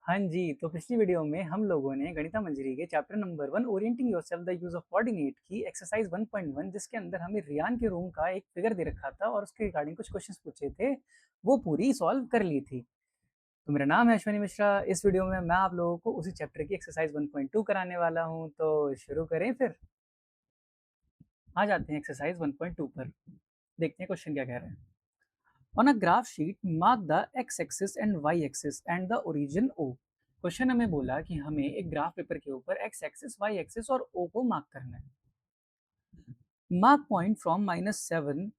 हाँ जी, तो पिछली वीडियो में हम लोगों ने गणिता मंजरी के chapter number 1 orienting yourself the use of coordinate की एक्सरसाइज 1.1 जिसके अंदर हमें रियान के रूम का एक फिगर दे रखा था और उसके रिगार्डिंग कुछ क्वेश्चंस पूछे थे, वो पूरी सॉल्व कर ली थी। तो मेरा नाम है अश्विनी मिश्रा। इस वीडियो में मैं आप लोगों को उसी चैप्टर की एक्सरसाइज 1.2 कराने वाला हूँ, तो शुरू करें फिर। आ जाते हैं एक्सरसाइज 1.2 पर। देखते हैं क्वेश्चन क्या कह रहा है। On a graph sheet, mark the x-axis and y-axis and the origin O. Question हमें बोला कि हमें एक ग्राफ पेपर के ऊपर x एक्सिस, y एक्सिस और O को मार्क करना है। Mark point from -7,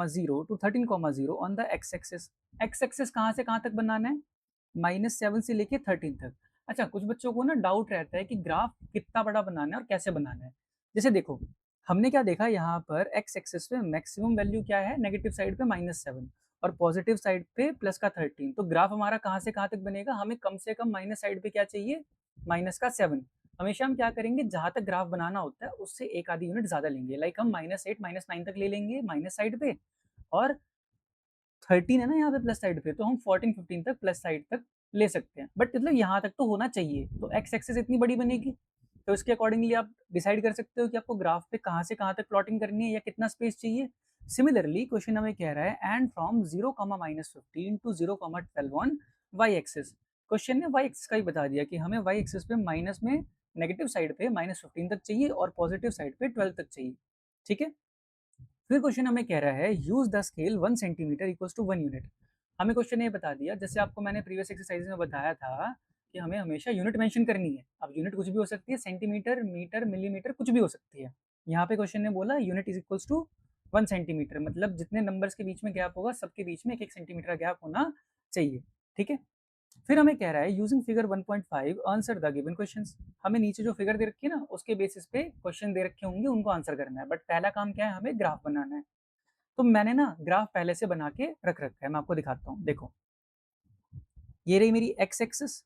0 to 13, 0 on the x axis. x axis कहाँ से कहाँ तक बनाना है? -7 से लेके 13 तक। अच्छा, कुछ बच्चों को ना डाउट रहता है कि ग्राफ कितना बड़ा बनाना है और कैसे बनाना है। जैसे देखो, हमने क्या देखा यहाँ पर x एक्सिस पे मैक्सिमम वैल्यू क्या है, नेगेटिव साइड पे -7 और पॉजिटिव साइड पे प्लस का 13। तो ग्राफ हमारा कहाँ से कहाँ तक बनेगा? हमें कम से कम माइनस साइड पे क्या चाहिए? माइनस का 7। हमेशा हम क्या करेंगे, जहां तक ग्राफ बनाना होता है उससे एक आधी यूनिट ज्यादा लेंगे। लाइक हम -8 -9 तक ले लेंगे माइनस साइड पे, और 13 है ना यहाँ पे प्लस साइड पे, तो हम 14 15 तक प्लस साइड तक ले सकते हैं। बट मतलब यहाँ तक तो होना चाहिए। तो एक्स एक्सिस इतनी बड़ी बनेगी, तो इसके अकॉर्डिंगली आप डिसाइड कर सकते हो कि आपको ग्राफ पे कहाँ से कहाँ तक प्लॉटिंग करनी है या कितना स्पेस चाहिए। सिमिलरली क्वेश्चन हमें कह रहा है and from 0, -15 to 0, 12 on Y axis. Question ने वाई एक्सिस का ही बता दिया कि हमें वाई एक्सिस पे माइनस में नेगेटिव साइड पे -15 तक चाहिए और पॉजिटिव साइड पे 12 तक चाहिए। ठीक है। फिर क्वेश्चन हमें कह रहा है use the scale 1 centimetre equals to 1 unit. हमें क्वेश्चन ये बता दिया, जैसे आपको मैंने प्रीवियस एक्सरसाइज में बताया था कि हमें हमेशा यूनिट मेंशन करनी है। अब यूनिट कुछ भी हो सकती है, सेंटीमीटर, मीटर, मिलीमीटर, कुछ भी हो सकती है। यहाँ पे क्वेश्चन ने बोला unit is equals to 1 centimetre, मतलब जितने नंबर्स के बीच में गैप होगा सबके बीच में 1 1 सेंटीमीटर गैप होना चाहिए। ठीक है। फिर हमें कह रहा है using figure 1.5 answer the given questions. हमें नीचे जो फिगर दे रखी है ना, उसके बेसिस पे क्वेश्चन दे रखे होंगे, उनको आंसर करना है। बट पहला काम क्या है, हमें ग्राफ बनाना है। तो मैंने ना ग्राफ पहले से बना के रख रखा है, मैं आपको दिखाता हूँ। देखो, ये रही मेरी एक्स एक्सिस।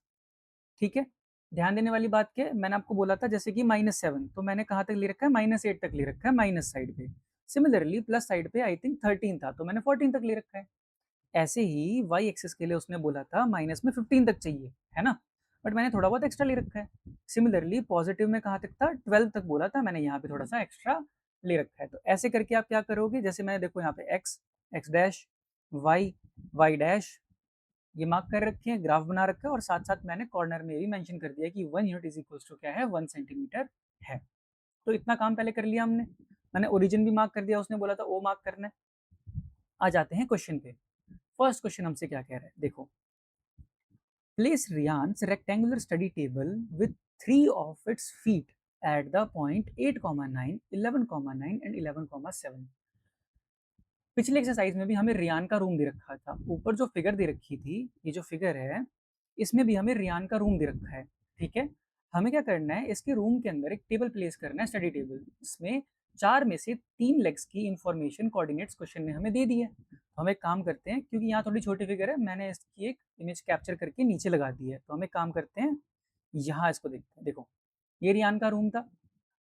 ठीक है। ध्यान देने वाली बात क्या है, मैंने आपको बोला था जैसे कि -7, तो मैंने कहाँ तक ले रखा है, -8 तक ले रखा है माइनस साइड पे। सिमिलरली प्लस साइड पे आई थिंक 13 था, तो मैंने 14 तक ले रखा है। ऐसे ही वाई एक्सिस के लिए उसने बोला था माइनस में 15 तक चाहिए, है ना। बट मैंने थोड़ा बहुत एक्स्ट्रा ले रखा है। सिमिलरली पॉजिटिव में कहाँ तक था, 12 तक बोला था, मैंने यहाँ पे थोड़ा सा एक्स्ट्रा ले रखा है। तो ऐसे करके आप क्या करोगे, जैसे मैंने देखो यहाँ पे X, X dash, Y, Y dash, ये मार्क कर रखे हैं, ग्राफ बना रखा है, और साथ साथ मैंने कॉर्नर में भी मेंशन कर दिया कि 1 यूनिट इज इक्वल टू क्या है, 1 सेंटीमीटर है। तो इतना काम पहले कर लिया हमने। मैंने ओरिजिन भी मार्क कर दिया, उसने बोला था ओ मार्क करना है। आ जाते हैं क्वेश्चन पे। फर्स्ट क्वेश्चन हमसे क्या कह रहा है, देखो। Place Rian's rectangular study table with three of its feet at the point 8, 9, 11, 9 and 11, 7। पिछले एक्सरसाइज में भी हमें रियान का रूम दे रखा था। ऊपर जो फिगर दे रखी थी, ये जो फिगर है, इसमें भी हमें रियान का रूम दे रखा है। ठीक है। हमें क्या करना है, इसके रूम के अंदर एक टेबल प्लेस करना है, स्टडी टेबल। इसमें 4 में से 3 लेग्स की इंफॉर्मेशन कोऑर्डिनेट्स क्वेश्चन ने हमें दे दी है। तो हम एक काम करते हैं, क्योंकि यहाँ थोड़ी छोटी फिगर है, मैंने इसकी एक इमेज कैप्चर करके नीचे लगा दी है। तो हम एक काम करते हैं, यहाँ इसको देखते हैं। देखो, ये रियान का रूम था।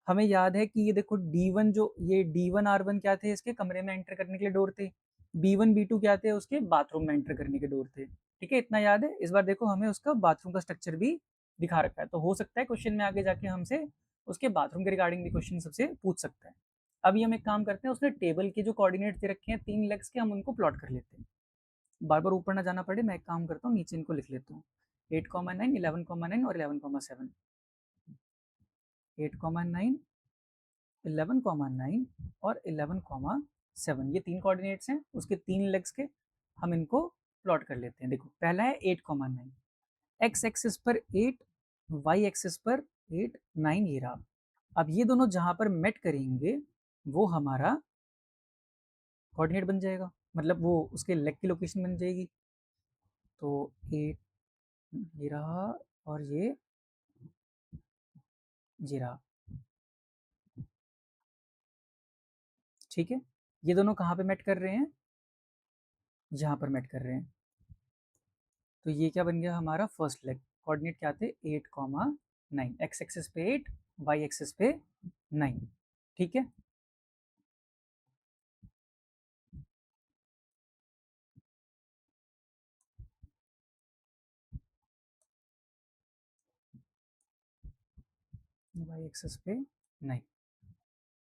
हमें याद है कि ये देखो D1, जो ये D1 R1 क्या थे, इसके कमरे में एंटर करने के लिए डोर थे। B1 B2 क्या थे, उसके बाथरूम में एंटर करने के डोर थे। ठीक है, इतना याद है। इस बार देखो, हमें उसका बाथरूम का स्ट्रक्चर भी दिखा रखा है, तो हो सकता है क्वेश्चन में आगे जाके हमसे उसके बाथरूम के रिगार्डिंग भी क्वेश्चन सबसे पूछ सकता है। अभी हम एक काम करते हैं, उसने टेबल के जो कोऑर्डिनेट दे रखे हैं 3 लेग्स के, हम उनको प्लॉट कर लेते हैं। बार बार ऊपर ना जाना पड़े, मैं एक काम करता हूँ, नीचे इनको लिख लेता हूँ। 8, 9, 11, 9 और 11, 7। 8, 9, 11, 9 और 11, 7, ये 3 कोऑर्डिनेट्स हैं उसके 3 लेग्स के। हम इनको प्लॉट कर लेते हैं। देखो, पहला है 8, 9, एक्स एक्सिस पर 8, वाई एक्सिस पर 8, 9, ये रहा। अब ये दोनों जहां पर मेट करेंगे, वो हमारा कोऑर्डिनेट बन जाएगा, मतलब वो उसके लेग की लोकेशन बन जाएगी। तो 8 ये रहा, और ये रहा। ठीक है। ये दोनों कहाँ पे मेट कर रहे हैं, यहाँ पर मेट कर रहे हैं। तो ये क्या बन गया हमारा फर्स्ट लेग। कोऑर्डिनेट क्या थे, 8, 9, एक्स एक्सिस पे 8, वाई एक्सिस पे 9। ठीक है। वाई एक्सेस पे 9।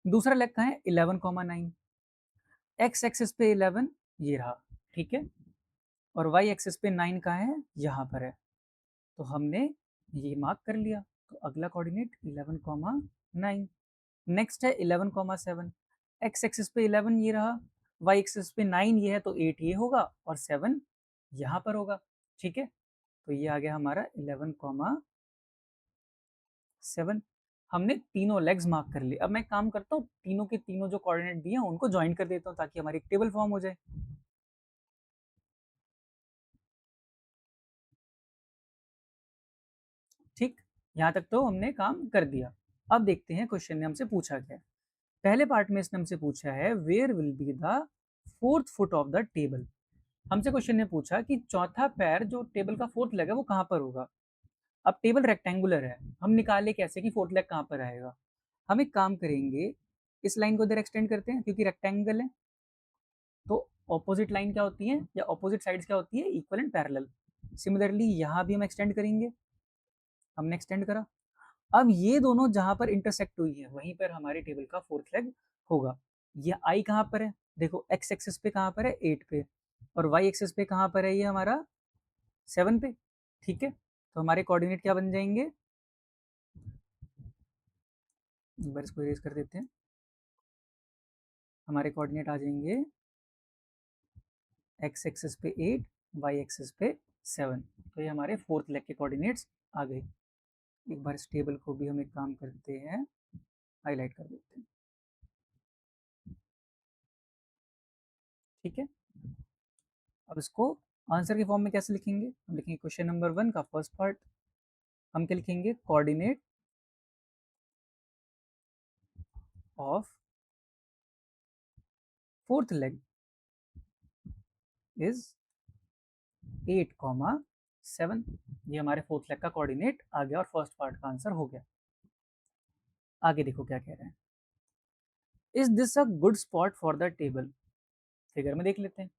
दूसरा लेग कहाँ है 11,9। एक्स एक्सेस पे 11 ये रहा, ठीक है, और वाई एक्सेस पे 9 कहाँ है, यहाँ पर है। तो हमने ये मार्क कर लिया। तो अगला कोऑर्डिनेट 11,9। नेक्स्ट है 11,7। एक्स एक्सिस पे 11 ये रहा, वाई एक्सिस पे 9 ये है, तो 8 ये होगा और 7 यहाँ पर होगा, ठीक है। तो ये आ गया हमारा 11,7। हमने तीनों लेग्स मार्क कर लिए। अब मैं काम करता हूँ, तीनों के तीनों जो कोऑर्डिनेट दिए हैं उनको ज्वाइन कर देता हूँ ताकि हमारी एक टेबल फॉर्म हो जाए। ठीक, यहाँ तक तो हमने काम कर दिया। अब देखते हैं क्वेश्चन ने हमसे पूछा क्या है। पहले पार्ट में इसने हमसे पूछा है where will be the fourth foot of the table. हमसे क्वेश्चन ने पूछा कि चौथा पैर जो टेबल का फोर्थ लेग है वो कहाँ पर होगा। अब टेबल रेक्टेंगुलर है, हम निकाले कैसे कि फोर्थ लेग कहाँ पर आएगा। हम एक काम करेंगे, इस लाइन को इधर एक्सटेंड करते हैं क्योंकि रेक्टेंगल है, तो ऑपोजिट लाइन क्या होती है या ऑपोजिट साइड्स क्या होती है, इक्वल एंड पैरेलल। सिमिलरली यहाँ भी हम एक्सटेंड करेंगे, हमने एक्सटेंड करा। अब ये दोनों जहां पर इंटरसेक्ट हुई है वहीं पर हमारे टेबल का फोर्थ लेग होगा। ये आई कहाँ पर है, देखो एक्स एक्सिस पे कहाँ पर है 8 पे, और वाई एक्सिस पे कहाँ पर है ये हमारा 7 पे, ठीक है। तो हमारे कोऑर्डिनेट क्या बन जाएंगे, एक बार इसको इरेज कर देते हैं। हमारे कोऑर्डिनेट आ जाएंगे एक्स एक्सिस पे 8, वाई एक्सिस पे 7। तो ये हमारे फोर्थ लेग के कोऑर्डिनेट्स आ गए। एक बार इस टेबल को भी हम एक काम करते हैं, हाईलाइट कर देते हैं, ठीक है। अब इसको आंसर के फॉर्म में कैसे लिखेंगे, हम लिखेंगे क्वेश्चन नंबर 1 का फर्स्ट पार्ट, हम क्या लिखेंगे, coordinate of fourth leg is 8,7। ये हमारे फोर्थ लेग का कोऑर्डिनेट आ गया और फर्स्ट पार्ट का आंसर हो गया। आगे देखो क्या कह रहे हैं, is this a good spot for the table. Figure में देख लेते हैं।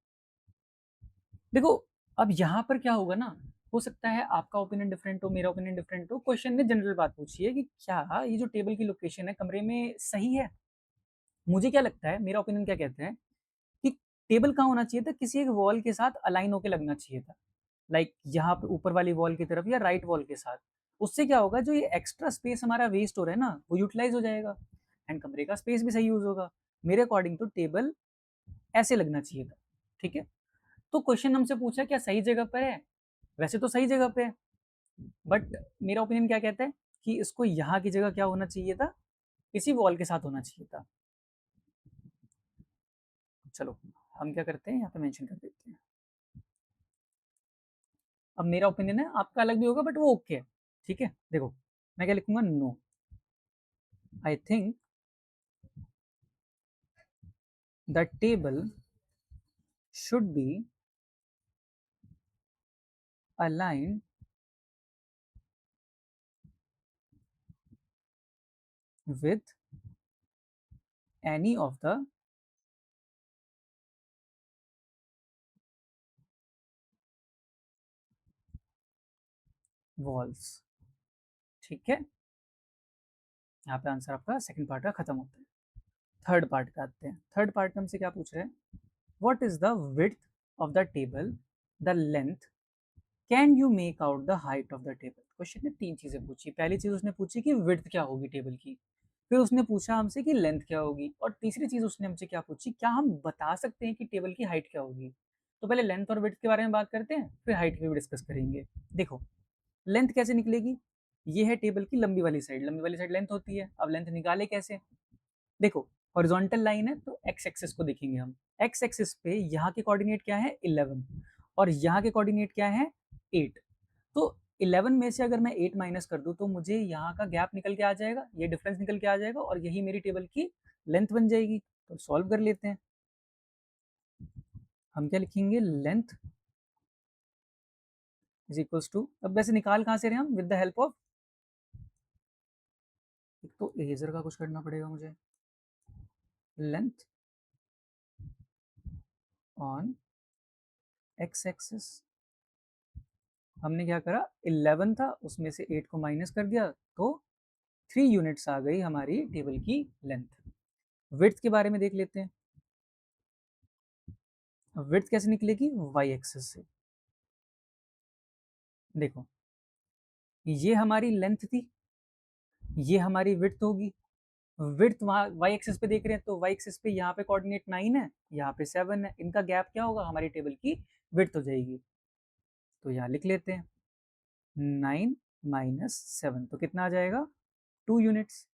देखो अब यहाँ पर क्या होगा ना, हो सकता है आपका ओपिनियन डिफरेंट हो, मेरा ओपिनियन डिफरेंट हो। क्वेश्चन ने जनरल बात पूछी है कि क्या ये जो टेबल की लोकेशन है कमरे में सही है। मुझे क्या लगता है, मेरा ओपिनियन क्या कहता है कि टेबल कहाँ होना चाहिए था, किसी एक वॉल के साथ अलाइन होकर लगना चाहिए था, लाइक यहाँ पे ऊपर वाली वॉल की तरफ या राइट वॉल के साथ। उससे क्या होगा, जो ये एक्स्ट्रा स्पेस हमारा वेस्ट हो रहा है ना वो यूटिलाइज हो जाएगा एंड कमरे का स्पेस भी सही यूज होगा। मेरे अकॉर्डिंग तो टेबल ऐसे लगना चाहिए था, ठीक है। तो क्वेश्चन हमसे पूछा क्या सही जगह पर है, वैसे तो सही जगह पे है, बट मेरा ओपिनियन क्या कहता है कि इसको यहाँ की जगह क्या होना चाहिए था, किसी वॉल के साथ होना चाहिए था। चलो हम क्या करते हैं, यहाँ पे मेंशन कर देते हैं। अब मेरा ओपिनियन है, आपका अलग भी होगा बट वो ओके है, ठीक है। देखो मैं क्या लिखूंगा, no I think the table should be aligned with any of the walls, ठीक है। यहाँ पे आंसर आपका सेकंड पार्ट का खत्म होता है। थर्ड पार्ट पे आते हैं। थर्ड पार्ट में हमसे क्या पूछ रहे हैं, what is the width of the table, the length, can you make out the height of the table. Question ने तीन चीजें पूछी। पहली चीज उसने पूछी कि विड्थ क्या होगी टेबल की, फिर उसने पूछा हमसे कि लेंथ क्या होगी, और तीसरी चीज उसने हमसे क्या पूछी, क्या हम बता सकते हैं कि टेबल की हाइट क्या होगी। तो पहले लेंथ और विड्थ के बारे में बात करते हैं, फिर हाइट पे भी डिस्कस करेंगे। देखो लेंथ कैसे निकलेगी, ये है टेबल की लंबी वाली साइड, लंबी वाली साइड लेंथ होती है। अब लेंथ निकाले कैसे, देखो हॉरिजॉन्टल लाइन है तो एक्स एक्सिस को देखेंगे हम। एक्स एक्सिस पे यहाँ के कोऑर्डिनेट क्या है 11 और यहाँ के कोऑर्डिनेट क्या है 8। तो 11 में से अगर मैं 8 माइनस कर दूं तो मुझे यहाँ का गैप निकल के आ जाएगा, ये डिफरेंस निकल के आ जाएगा और यही मेरी टेबल की लेंथ बन जाएगी। तो सॉल्व कर लेते हैं। हम क्या लिखेंगे, लेंथ इज इक्वल्स टू, अब वैसे निकाल कहाँ से रहे हम, विद द हेल्प ऑफ, एक तो इरेजर का कुछ करना पड़ेगा मुझे, लेंथ ऑन एक्स एक्सिस। हमने क्या करा, 11 था उसमें से 8 को माइनस कर दिया तो 3 यूनिट्स आ गई हमारी टेबल की लेंथ। विड्थ के बारे में देख लेते हैं। विड्थ कैसे निकलेगी? वाई एक्सिस से। देखो, ये हमारी लेंथ थी, ये हमारी विड्थ होगी। विड्थ वहाँ वाई एक्सिस पे देख रहे हैं, तो वाई एक्सिस पे यहाँ पे कोऑर्डिनेट 9 है, यहाँ पे 7 है, इनका गैप क्या होगा? हमारी टेबल की विड्थ हो जाएगी। तो यहाँ लिख लेते हैं 9 माइनस 7, तो कितना आ जाएगा? 2 यूनिट्स।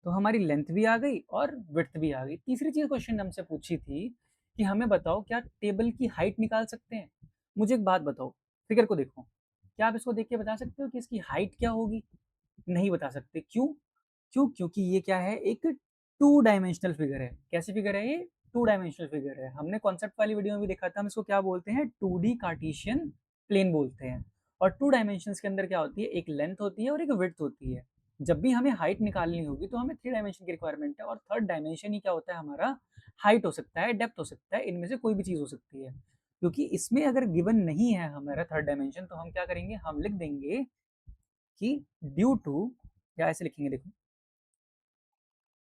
तो हमारी लेंथ भी आ गई और विड्थ भी आ गई। तीसरी चीज क्वेश्चन ने हमसे पूछी थी कि हमें बताओ क्या टेबल की हाइट निकाल सकते हैं। मुझे एक बात बताओ, फिगर को देखो, क्या आप इसको देख के बता सकते हो कि इसकी हाइट क्या होगी? नहीं बता सकते। क्यों? क्योंकि ये क्या है? एक टू डायमेंशनल फिगर है। कैसी फिगर है ये? टू डायमेंशनल फिगर है। हमने कॉन्सेप्ट वाली वीडियो में भी देखा था, हम इसको क्या बोलते हैं? 2D कार्टेशियन प्लेन बोलते हैं। और टू डायमेंशन के अंदर क्या होती है? एक लेंथ होती है और एक विड्थ होती है। जब भी हमें हाइट निकालनी होगी तो हमें 3 डायमेंशन की रिक्वायरमेंट है, और थर्ड डायमेंशन ही क्या होता है हमारा? हाइट हो सकता है, डेप्थ हो सकता है, इनमें से कोई भी चीज हो सकती है। क्योंकि इसमें अगर गिवन नहीं है हमारा थर्ड डायमेंशन, तो हम क्या करेंगे? हम लिख देंगे कि ड्यू टू, या ऐसे लिखेंगे, देखो,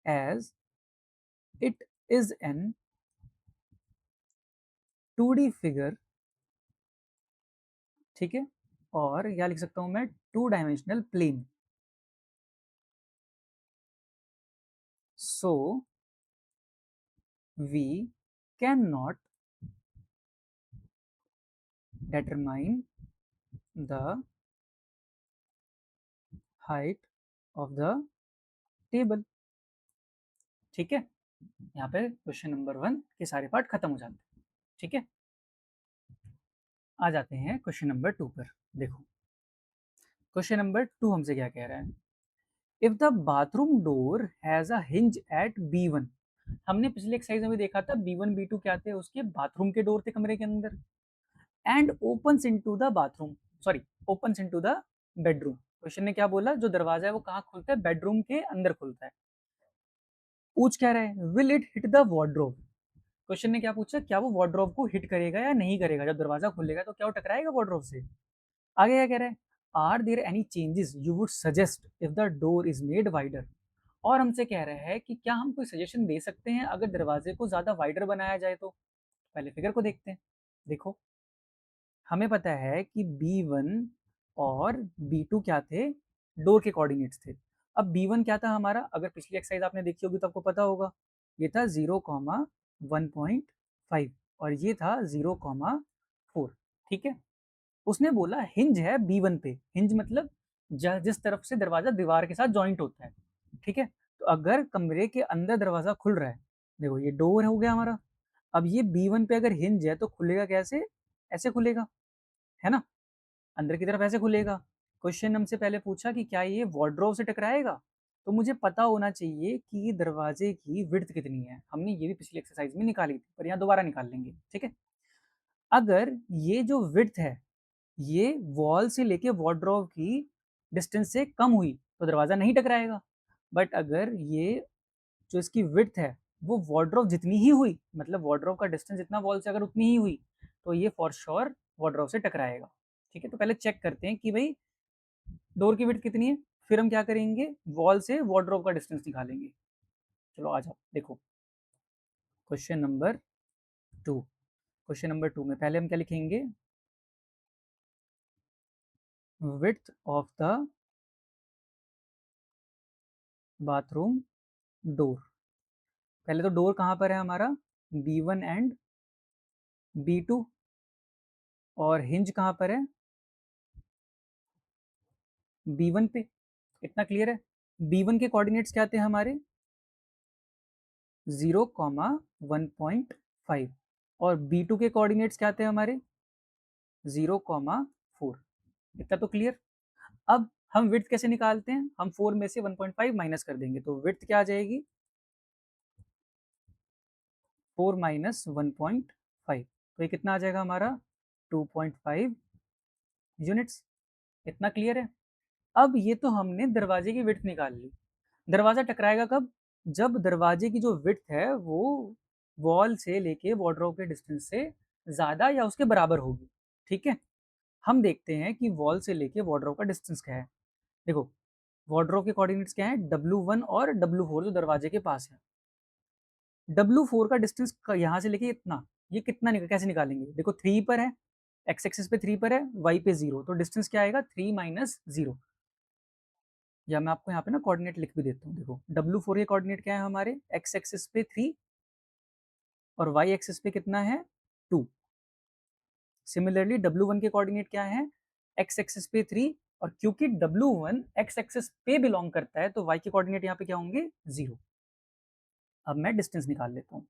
as it is an 2D figure, ठीक है, और या लिख सकता हूं मैं two dimensional plane, so we can not determine the height of the table। ठीक है, यहाँ पे क्वेश्चन नंबर 1 के सारे पार्ट खत्म हो जाते हैं। ठीक है, आ जाते हैं क्वेश्चन नंबर 2 पर। देखो, क्वेश्चन नंबर 2 हमसे क्या कह रहा है? If the bathroom door has a hinge at B1। हमने पिछले एक्सरसाइज में भी देखा था B1 B2 क्या थे? उसके बाथरूम के डोर थे कमरे के अंदर। And opens into the bathroom, sorry, opens into the bedroom. Question ने क्या बोला? जो दरवाजा है वो कहाँ खुलता है? बेडरूम के अंदर खुलता है। पूछ क्या रहा है? Will it hit the wardrobe. Question ने क्या पूछा? क्या वो वार्डरोब को हिट करेगा या नहीं करेगा? जब दरवाजा खुलेगा तो क्या वो टकराएगा वार्डरोब से? आगे क्या कह रहा है? Are there any changes you would suggest if the door is made wider. और हमसे कह रहा है कि क्या हम कोई सजेशन दे सकते हैं अगर दरवाजे को ज्यादा वाइडर बनाया जाए तो? पहले फिगर को देखते हैं। देखो, हमें पता है कि B1 और B2 क्या थे? डोर के कोऑर्डिनेट्स थे। अब B1 क्या था हमारा? अगर पिछली एक्सरसाइज आपने देखी होगी तो आपको पता होगा, ये था 0,1.5 और ये था 0,4। ठीक है, उसने बोला हिंज है B1 पे। हिंज मतलब जिस तरफ से दरवाजा दीवार के साथ जॉइंट होता है। ठीक है, तो अगर कमरे के अंदर दरवाजा खुल रहा है, देखो ये डोर हो गया हमारा, अब ये B1 पे अगर हिंज है तो खुलेगा कैसे? ऐसे खुलेगा, है ना? अंदर की तरफ ऐसे खुलेगा। क्वेश्चन हमसे पहले पूछा कि क्या ये वार्डरोब से टकराएगा, तो मुझे पता होना चाहिए कि दरवाजे की विड्थ कितनी है। हमने ये भी पिछली एक्सरसाइज में निकाली थी, पर यहाँ दोबारा निकाल लेंगे। ठीक है, अगर ये जो विड्थ है ये वॉल से लेके वार्डरोब की डिस्टेंस से कम हुई तो दरवाजा नहीं टकराएगा। बट अगर ये जो इसकी विड्थ है वो वार्डरोब जितनी ही हुई, मतलब वार्डरोब का डिस्टेंस जितना वॉल से अगर उतनी ही हुई, तो ये फॉर श्योर वार्डरोब से टकराएगा। ठीक है, तो पहले चेक करते हैं कि भाई डोर की विड्थ कितनी है, फिर हम क्या करेंगे? वॉल से वार्डरोब का डिस्टेंस निकालेंगे। चलो आ जाओ, देखो क्वेश्चन नंबर 2। क्वेश्चन नंबर 2 में पहले हम क्या लिखेंगे? Width of the bathroom door. पहले तो डोर कहाँ पर है हमारा? B1 and B2। और हिंज कहाँ पर है? B1 पे। इतना क्लियर है? B1 के कोऑर्डिनेट्स क्या थे हमारे? 0,1.5। और B2 के कोऑर्डिनेट्स क्या थे हमारे? 0,4। इतना तो क्लियर। अब हम विड्थ कैसे निकालते हैं? हम 4 में से 1.5 माइनस कर देंगे, तो विड्थ क्या आ जाएगी? 4 माइनस 1.5, तो ये कितना आ जाएगा हमारा? 2.5 यूनिट्स। इतना क्लियर है? अब ये तो हमने दरवाजे की विड्थ निकाल ली। दरवाजा टकराएगा कब? जब दरवाजे की जो विड्थ है वो वॉल से लेके वार्डरोब के डिस्टेंस से ज्यादा या उसके बराबर होगी। ठीक है, हम देखते हैं कि वॉल से लेके वार्डरोब का डिस्टेंस क्या है। देखो, वार्डरोब के कोऑर्डिनेट्स क्या है, W1 और W4 जो दरवाजे के पास है। W4 का डिस्टेंस यहाँ से लेके इतना, ये कितना कैसे निकालेंगे, देखो 3 पर है, x एक्सिस पे 3 पर है, y पे 0, तो डिस्टेंस क्या आएगा 3 माइनस 0। या मैं आपको यहाँ पे ना कोऑर्डिनेट लिख भी देता हूँ, देखो W4 के कोऑर्डिनेट क्या है हमारे, x एक्सिस पे 3 और y एक्सिस पे कितना है 2। सिमिलरली W1 के कोऑर्डिनेट क्या है, x एक्सिस पे 3, और क्योंकि W1 x एक्सिस पे बिलोंग करता है तो y के कोऑर्डिनेट यहाँ पे क्या होंगे 0। अब मैं डिस्टेंस निकाल लेता हूँ,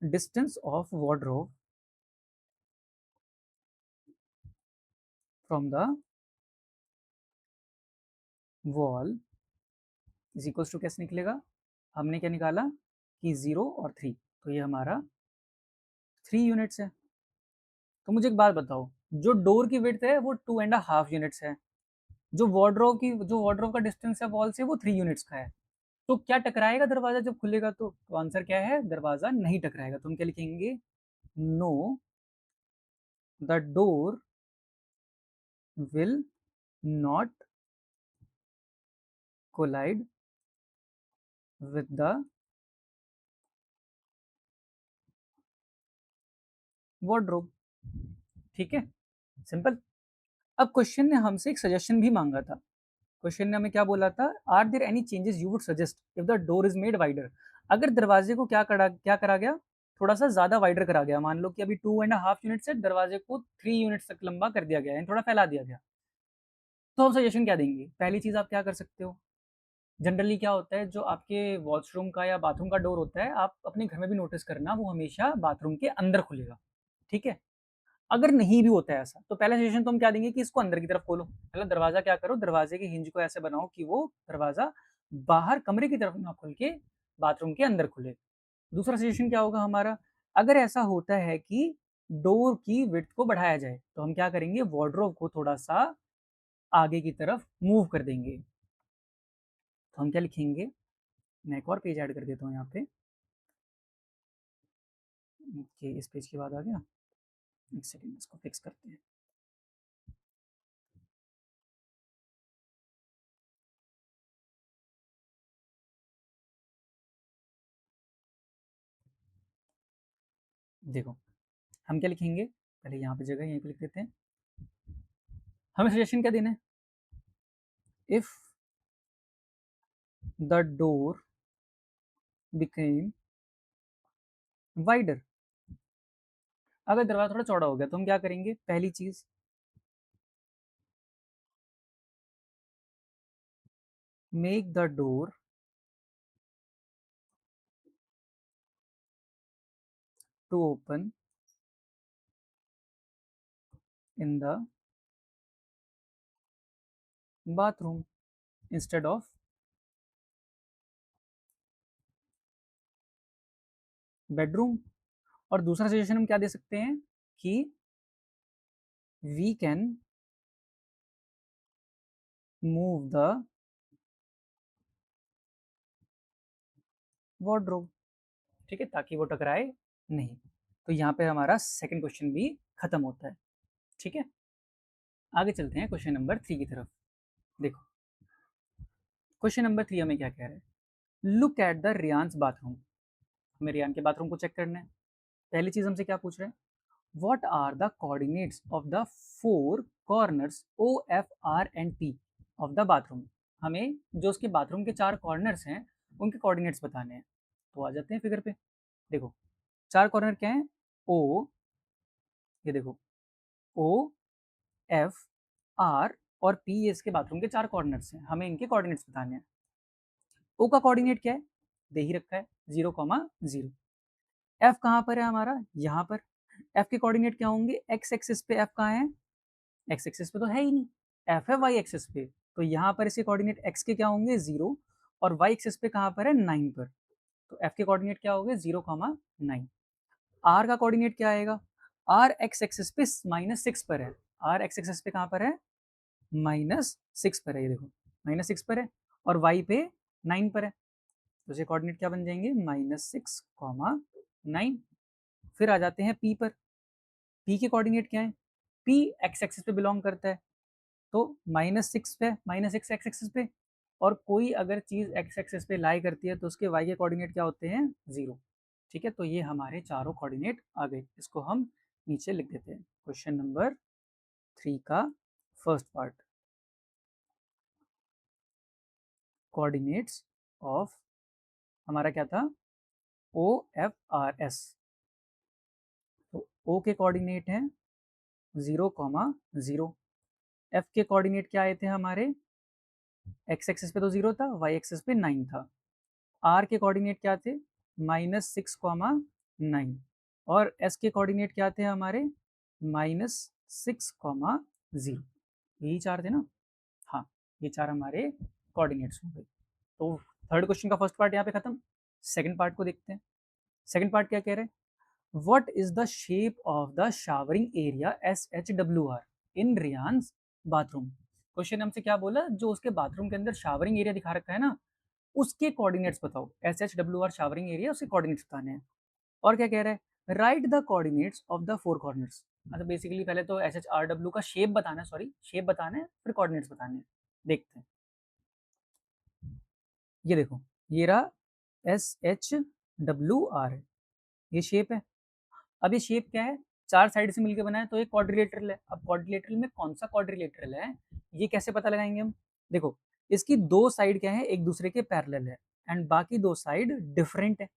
distance of wardrobe from the wall is equals to कैसे निकलेगा, हमने क्या निकाला कि 0 और 3, तो ये हमारा 3 यूनिट्स है। तो मुझे एक बात बताओ, जो डोर की विड्थ है वो 2.5 यूनिट्स है, जो वार्डरोब का डिस्टेंस है वॉल से वो 3 यूनिट्स का है, तो क्या टकराएगा दरवाजा जब खुलेगा, तो आंसर क्या है, दरवाजा नहीं टकराएगा। तो हम क्या लिखेंगे, no the door will not collide with the wardrobe. ठीक है, सिंपल। अब क्वेश्चन ने हमसे एक सजेशन भी मांगा था, क्वेश्चन ने हमें क्या बोला था, are there any changes you would suggest if the door is made wider. अगर दरवाजे को क्या करा गया, थोड़ा सा ज्यादा वाइडर करा गया, मान लो कि अभी 2.5 यूनिट से दरवाजे को 3 यूनिट्स तक लंबा कर दिया गया है, थोड़ा फैला दिया गया, तो हम सजेशन क्या देंगे, पहली चीज आप क्या कर सकते हो, जनरली क्या होता है, जो आपके वॉशरूम का या बाथरूम का डोर होता है, आप अपने घर में भी नोटिस करना, वो हमेशा बाथरूम के अंदर खुलेगा। ठीक है, अगर नहीं भी होता है ऐसा, तो पहला सजेशन तो हम क्या देंगे कि इसको अंदर की तरफ खोलो, पहले दरवाजा क्या करो, दरवाजे के हिंज को ऐसे बनाओ कि वो दरवाजा बाहर कमरे की तरफ ना खुल के बाथरूम के अंदर खुले। दूसरा सजेशन क्या होगा हमारा, अगर ऐसा होता है कि डोर की विड्थ को बढ़ाया जाए, तो हम क्या करेंगे, वार्डरोब को थोड़ा सा आगे की तरफ मूव कर देंगे। तो हम क्या लिखेंगे, मैं एक और पेज ऐड कर देता हूँ यहाँ पे, कि इस पेज के बाद आ गया, एक सेकेंड इसको फिक्स करते हैं। देखो हम क्या लिखेंगे, पहले यहाँ पे जगह यहीं पे लिख देते हैं, हमें सजेशन क्या देना है, if the door became wider, अगर दरवाजा थोड़ा चौड़ा हो गया तो हम क्या करेंगे, पहली चीज make the door to open in the bathroom instead of bedroom. और दूसरा सजेशन हम क्या दे सकते हैं कि we can move the wardrobe, ठीक है, ताकि वो टकराए नहीं। तो यहाँ पे हमारा सेकंड क्वेश्चन भी खत्म होता है। ठीक है, आगे चलते हैं क्वेश्चन नंबर 3 की तरफ। देखो क्वेश्चन नंबर 3 हमें क्या कह रहा है, लुक एट द रियान्स बाथरूम, हमें रियान के बाथरूम को चेक करना है। पहली चीज हमसे क्या पूछ रहे हैं, what are the coordinates of the four corners O, F, R and T of the bathroom। हमें जो उसके बाथरूम के 4 कॉर्नर्स हैं उनके कोऑर्डिनेट्स बताने हैं। तो आ जाते हैं फिगर पे, देखो 4 कॉर्नर क्या है, O, ये देखो O, F, R और P, ये इसके बाथरूम के 4 कॉर्नर्स हैं, हमें इनके कोऑर्डिनेट्स बताने हैं। O का कोऑर्डिनेट क्या है, दे ही रखा है 0,0। F कहाँ पर है हमारा, यहाँ पर। F के कोऑर्डिनेट क्या होंगे, x एक्सिस पे F कहाँ है, एक्स एक्सिस पे तो है ही नहीं, एफ है वाई एक्सिस पे, तो यहाँ पर इसके कोऑर्डिनेट एक्स के क्या होंगे 0, और वाई एक्सिस पे कहाँ पर है 9 पर, तो एफ के कोऑर्डिनेट क्या हो गए 0,9। आर का कोऑर्डिनेट क्या आएगा, आर एक्स एक्सिस पे -6 पर है, आर एक्स एक्सिस पे कहाँ पर है -6 पर है, ये देखो -6 पर है, और वाई पे 9 पर है, तो इसके कोऑर्डिनेट क्या बन जाएंगे -6,9। फिर आ जाते हैं पी पर, पी के कोऑर्डिनेट क्या है, P x एक्सिस पे बिलोंग करता है, तो -6 पे, -6 x एक्सिस पे, और कोई अगर चीज़ x एक्सिस पे लाई करती है तो उसके y के कोऑर्डिनेट क्या होते हैं? 0। ठीक है, तो ये हमारे चारों कोऑर्डिनेट आ गए। इसको हम नीचे लिख देते हैं। क्वेश्चन नंबर 3 का फर्स्ट पार्ट, कोऑर्डिनेट्स ऑफ, हमारा क्या था? O F R S. तो ओ के कोऑर्डिनेट हैं 0,0। एफ के कोऑर्डिनेट क्या आए थे हमारे? एक्स एक्सिस पे तो 0 था, वाई एक्सिस पे 9 था। आर के कोऑर्डिनेट क्या थे? -6,9। और एस के कोऑर्डिनेट क्या थे हमारे? -6,0। यही चार थे ना? हाँ, ये चार हमारे कोऑर्डिनेट्स हो गए। तो थर्ड क्वेश्चन का फर्स्ट पार्ट यहाँ पे खत्म। सेकंड पार्ट को देखते हैं। सेकंड पार्ट क्या कह रहे हैं? What is the shape of the showering area SHWR in Ryan's bathroom? Question हमसे क्या बोला? जो उसके बाथरूम के अंदर शावरिंग एरिया दिखा रखा है ना, उसके कोऑर्डिनेट्स बताओ। SHWR शावरिंग एरिया, उसके कोऑर्डिनेट्स बताने हैं। और क्या कह रहा है? Right the coordinates of the four corners. मतलब बेसिकली पहले तो SHRW का शेप बताना है, सॉरी शेप बताना है, फिर कोऑर्डिनेट्स बताने हैं। देखते हैं। ये देखो, ये रहा SHWR है, ये शेप है। अब ये शेप क्या है? चार साइड से मिलकर बना है, तो एक क्वाड्रिलेटरल है। अब क्वाड्रिलेटरल में कौन सा क्वाड्रिलेटरल है, ये कैसे पता लगाएंगे हम? देखो, इसकी दो साइड क्या है? एक दूसरे के पैरेलल है, एंड बाकी दो साइड डिफरेंट है।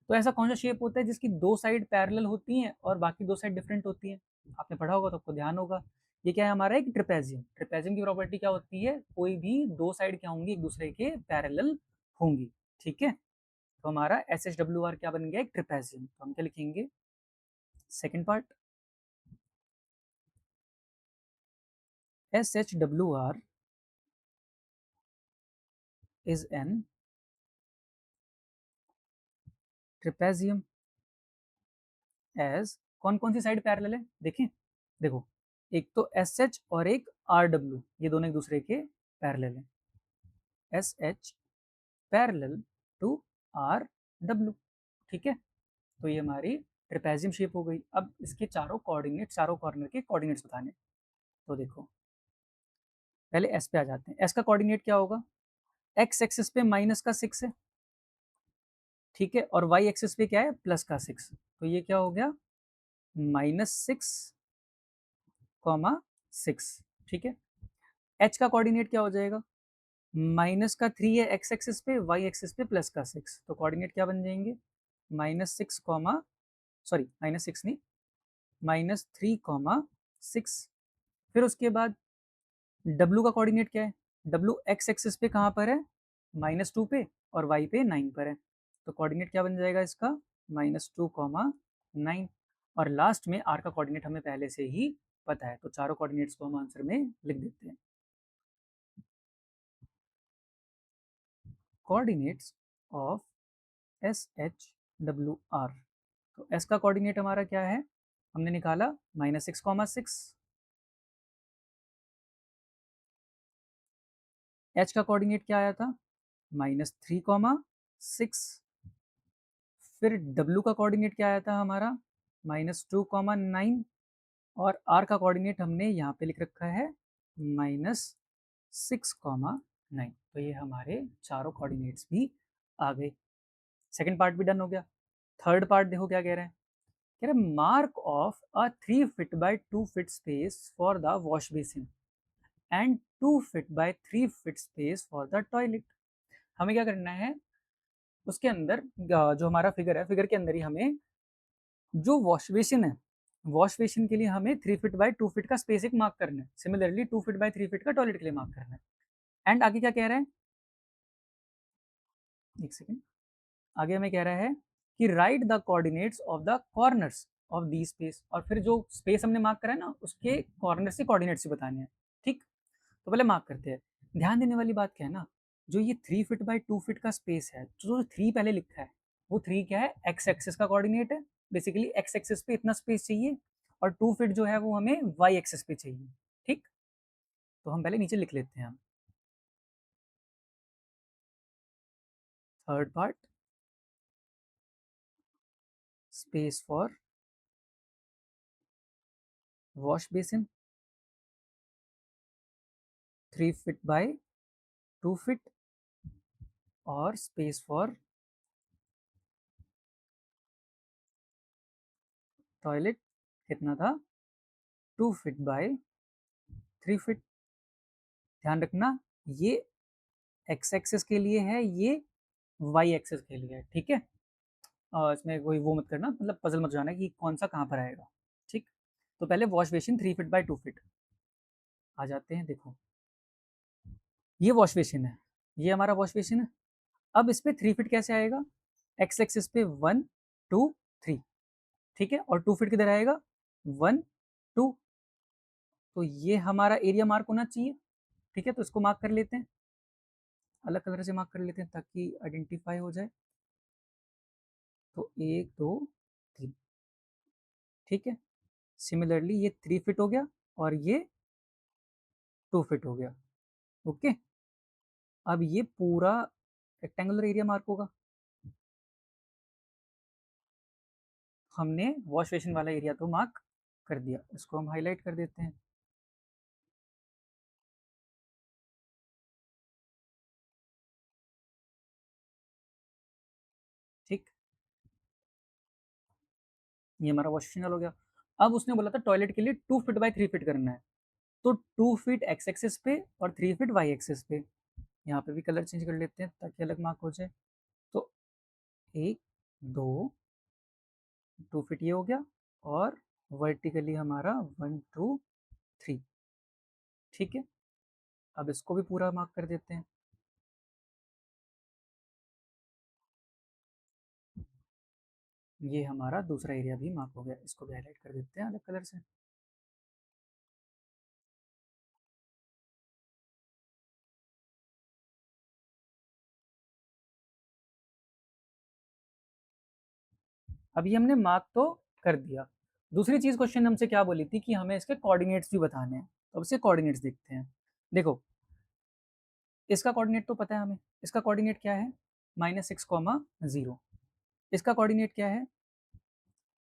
तो ऐसा कौन सा शेप होता है जिसकी दो साइड पैरेलल होती हैं और बाकी दो साइड डिफरेंट होती हैं? आपने पढ़ा होगा तो आपको ध्यान होगा। ये क्या है हमारा? एक ट्रेपेजियम। ट्रेपेजियम की प्रॉपर्टी क्या होती है? कोई भी दो साइड क्या होंगी? एक दूसरे के पैरेलल होंगी। ठीक है, तो हमारा SHWR क्या बन गया? एक ट्रेपेजियम। तो हम क्या लिखेंगे? Second part, SHWR is an trapezium as, कौन कौन सी साइड पैरेलल है देखें। देखो, एक तो SH और एक RW, ये दोनों एक दूसरे के पैरेलल हैं। SH parallel to RW। ठीक है, तो ये हमारी ट्रेपेजियम शेप हो गई। अब इसके चारों कोऑर्डिनेट, चारों कॉर्नर के कोऑर्डिनेट्स बताने। तो देखो, पहले S पे आ जाते हैं। S का कोऑर्डिनेट क्या होगा? X एक्सिस पे -6 है, ठीक है, और Y एक्सिस पे क्या है? +6। तो ये क्या हो गया? -6,6। ठीक है, H का कोऑर्डिनेट क्या हो जाएगा? -3 है x एक्सिस पे, y एक्सिस पे +6। तो कोऑर्डिनेट क्या बन जाएंगे? -6, सॉरी -6 नहीं, -3,6। फिर उसके बाद W का कोऑर्डिनेट क्या है? W x एक्सिस पे कहाँ पर है? -2 पे, और y पे 9 पर है। तो कोऑर्डिनेट क्या बन जाएगा इसका? -2,9। और लास्ट में r का कोऑर्डिनेट हमें पहले से ही पता है, तो चारों कोऑर्डिनेट्स को हम आंसर में लिख देते हैं। Coordinates of SHWR। तो S का कोऑर्डिनेट हमारा क्या है? हमने निकाला -6,6। H का कोऑर्डिनेट क्या आया था? -3,6। फिर W का कोऑर्डिनेट क्या आया था हमारा? -2,9। और R का कोऑर्डिनेट हमने यहाँ पे लिख रखा है -6,9। तो ये हमारे चारों कोऑर्डिनेट्स भी आ गए। सेकेंड पार्ट भी डन हो गया। थर्ड पार्ट देखो क्या कह रहे हैं। कह रहे mark of a 3 feet by 2 feet space for the wash basin and 2 feet by 3 feet space for the toilet. हमें क्या करना है? उसके अंदर जो हमारा फिगर है, फिगर के अंदर ही हमें जो वॉश बेसिन है, वॉश बेसिन के लिए हमें 3 फीट बाय 2 फीट का स्पेस एक मार्क करना है। सिमिलरली 2 फीट बाय 3 फीट का टॉयलेट के लिए मार्क करना है। एंड आगे क्या कह रहे हैं? एक सेकेंड, आगे हमें कह रहा है कि right the coordinates of the corners of the space. और फिर जो स्पेस हमने मार्क करा है ना, उसके कॉर्नर से कोऑर्डिनेट्स भी बताने हैं। ठीक, तो पहले मार्क करते हैं। ध्यान देने वाली बात क्या है ना, जो ये 3 फीट बाय 2 फीट का स्पेस है, जो 3 पहले लिखा है, वो 3 क्या है? एक्स एक्सिस का कोऑर्डिनेट है। बेसिकली एक्स एक्सिस पे इतना स्पेस चाहिए, और 2 फीट जो है वो हमें वाई एक्सिस पे चाहिए। ठीक, तो हम पहले नीचे लिख लेते हैं। हम third part, space for wash basin 3 feet by 2 feet और स्पेस फॉर टॉयलेट कितना था 2 फीट बाय 3 फीट। ध्यान रखना ये एक्स एक्सेस के लिए है, ये वाई एक्सेस के लिए है, ठीक है। इसमें कोई वो मत करना, मतलब पजल मत जाना कि कौन सा कहाँ पर आएगा, ठीक। तो पहले wash basin 3 feet by 2 feet आ जाते हैं। देखो ये वॉश बेसिन है, ये हमारा वॉश बेसिन है। अब इस पे 3 फीट कैसे आएगा, एक्स एक्सिस पे 1 2 3, ठीक है, और 2 फीट किधर आएगा 1 2। तो ये हमारा एरिया मार्क होना चाहिए, ठीक है। तो इसको मार्क कर लेते हैं, अलग कलर से मार्क कर लेते हैं ताकि आइडेंटिफाई हो जाए। तो 1 2 3, ठीक है। सिमिलरली ये 3 फीट हो गया और ये 2 फीट हो गया, ओके। अब ये पूरा रेक्टेंगुलर एरिया मार्क होगा। हमने वॉश बेसिन वाला एरिया तो मार्क कर दिया, इसको हम हाईलाइट कर देते हैं। ठीक, ये हमारा वॉश बेसिन हो गया। अब उसने बोला था टॉयलेट के लिए 2 फीट बाय 3 फीट करना है, तो 2 फीट एक्स एक्सिस पे और 3 फीट वाई एक्सिस पे। यहाँ पे भी कलर चेंज कर लेते हैं ताकि अलग मार्क हो जाए। तो 1 2 2 फीट ये हो गया और वर्टिकली हमारा 1 2 3, ठीक है। अब इसको भी पूरा मार्क कर देते हैं। ये हमारा दूसरा एरिया भी मार्क हो गया, इसको भी हाईलाइट कर देते हैं अलग कलर से। अभी हमने मार्क तो कर दिया। दूसरी चीज क्वेश्चन हमसे क्या बोली थी कि हमें इसके कोऑर्डिनेट्स भी बताने हैं, तो अब इसके कोऑर्डिनेट्स देखते हैं। देखो इसका कोऑर्डिनेट तो पता है हमें, इसका कोऑर्डिनेट क्या है -6, 0। इसका कोऑर्डिनेट क्या है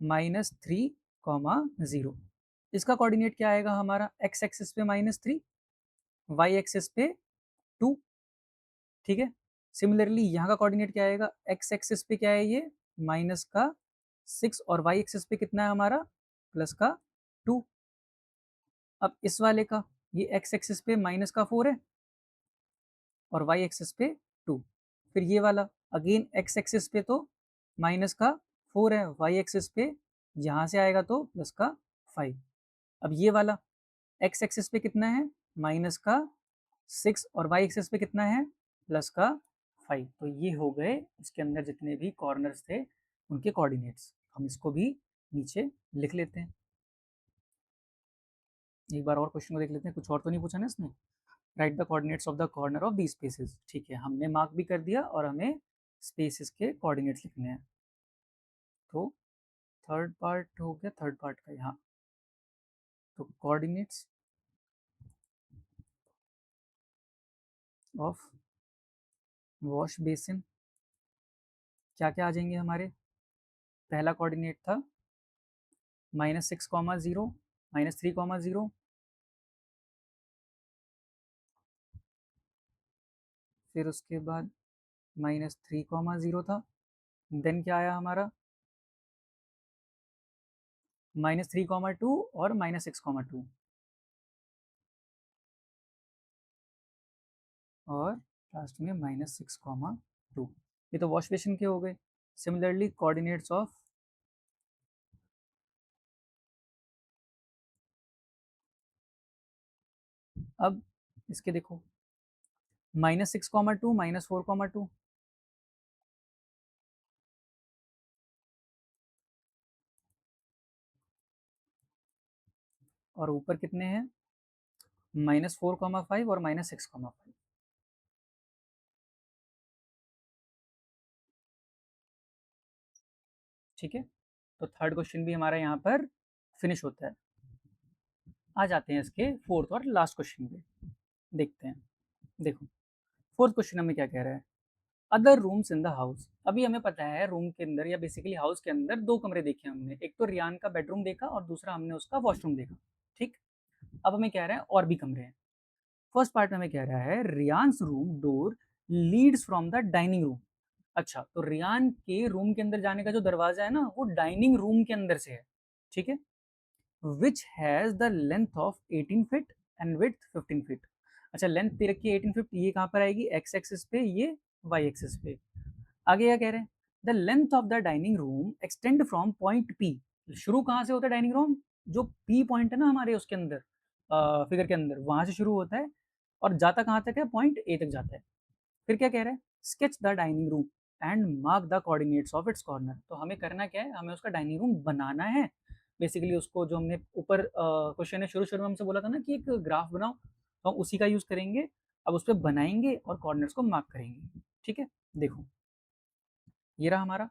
-3, 0। इसका कोऑर्डिनेट क्या आएगा हमारा एक्स एक्सिस पे -3, वाई एक्सिस पे 2, ठीक है। सिमिलरली यहाँ का कोऑर्डिनेट क्या आएगा, एक्स एक्सिस पे क्या है ये -6 और वाई एक्सिस पे कितना है हमारा +2। अब इस वाले का ये एक्स एक्सिस पे -4 है और वाई एक्सिस पे 2। फिर ये वाला अगेन एक्स एक्सिस पे तो -4 है, वाई एक्सिस पे यहाँ से आएगा तो +5। अब ये वाला एक्स एक्सिस पे कितना है -6 और वाई एक्सिस पे कितना है +5। तो ये हो गए इसके अंदर जितने भी कॉर्नर्स थे उनके कोऑर्डिनेट्स। हम इसको भी नीचे लिख लेते हैं। एक बार और क्वेश्चन को देख लेते हैं, कुछ और तो नहीं पूछा ना इसने। Right the coordinates of the corner of the spaces, ठीक है, हमने मार्क भी कर दिया और हमें स्पेसेस के कोऑर्डिनेट्स लिखने हैं। तो थर्ड पार्ट हो गया, थर्ड पार्ट का यहाँ। तो कोऑर्डिनेट्स ऑफ वॉश बेसिन क्या क्या आ जाएंगे हमारे। पहला कोऑर्डिनेट था -6, 0 -3, 0। फिर उसके बाद -3, 0 था। देन क्या आया हमारा -3, 2 और -6, 2 और लास्ट में -6, 2। ये तो वॉश बेसिन के हो गए। सिमिलरली कोऑर्डिनेट्स ऑफ अब इसके देखो -6, 2 -4, 2 और ऊपर कितने हैं -4, 5 और -6, 5। ठीक है, तो थर्ड क्वेश्चन भी हमारा यहाँ पर फिनिश होता है। आ जाते हैं इसके फोर्थ और लास्ट क्वेश्चन पे, देखते हैं। देखो फोर्थ क्वेश्चन हमें क्या कह रहा है, other rooms in the house. अभी हमें पता है रूम के अंदर या बेसिकली हाउस के अंदर दो कमरे देखे हमने, एक तो रियान का बेडरूम देखा और दूसरा हमने उसका वॉशरूम देखा। ठीक। अब हमें कह रहा है और भी कमरे हैं। फर्स्ट पार्ट में हमें कह रहा है Ryan's room door leads from the dining room. अच्छा, तो रियान के रूम के अंदर जाने का जो दरवाजा है ना, वो डाइनिंग रूम के अंदर से है। ठीक है। Which has the length of 18 feet and width 15 feet. अच्छा, लेंथ दे रखी है 18 फीट, ये कहाँ पर आएगी, एक्स एक्सिस पे, ये वाई एक्सिस पे। आगे क्या कह रहे हैं, the length of the dining room extend from point P. शुरू कहाँ से होता है डाइनिंग रूम, जो पी पॉइंट है ना हमारे उसके अंदर, फिगर के अंदर, वहां से शुरू होता है और जाता कहाँ तक है, पॉइंट ए तक जाता है। फिर क्या कह रहा है, sketch the dining room and mark the coordinates of its corner. तो हमें करना क्या है, हमें उसका डाइनिंग रूम बनाना है। बेसिकली उसको जो हमने ऊपर क्वेश्चन है शुरू में हमसे बोला था ना कि एक ग्राफ बनाओ, तो हम उसी का यूज करेंगे। अब उस पर बनाएंगे और कॉर्नर्स को मार्क करेंगे। ठीक है, देखो ये रहा हमारा।